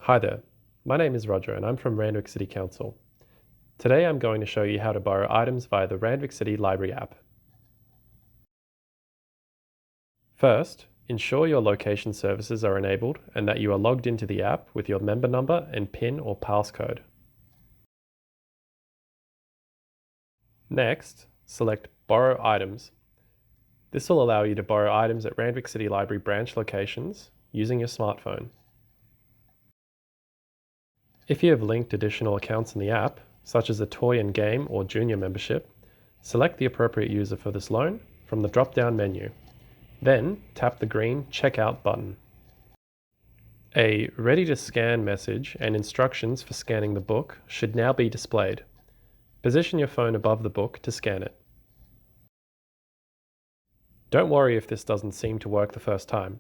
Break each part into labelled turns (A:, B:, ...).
A: Hi there, my name is Roger and I'm from Randwick City Council. Today I'm going to show you how to borrow items via the Randwick City Library app. First, ensure your location services are enabled and that you are logged into the app with your member number and PIN or passcode. Next, select Borrow Items. This will allow you to borrow items at Randwick City Library branch locations using your smartphone. If you have linked additional accounts in the app, such as a toy and game or junior membership, select the appropriate user for this loan from the drop-down menu. Then tap the green Checkout button. A Ready to Scan message and instructions for scanning the book should now be displayed. Position your phone above the book to scan it. Don't worry if this doesn't seem to work the first time.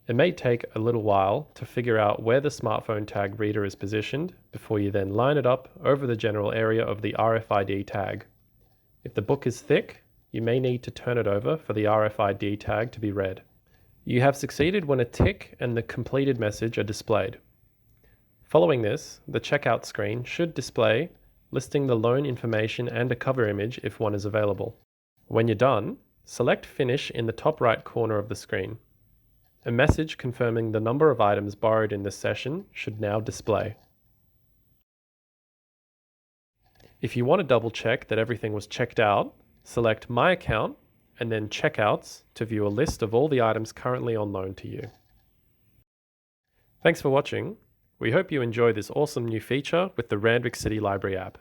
A: It may take a little while to figure out where the smartphone tag reader is positioned before you then line it up over the general area of the RFID tag. If the book is thick, you may need to turn it over for the RFID tag to be read. You have succeeded when a tick and the completed message are displayed. Following this, the checkout screen should display listing the loan information and a cover image if one is available. When you're done, select Finish in the top right corner of the screen. A message confirming the number of items borrowed in this session should now display. If you want to double check that everything was checked out, select My Account and then Checkouts to view a list of all the items currently on loan to you. Thanks for watching. We hope you enjoy this awesome new feature with the Randwick City Library app.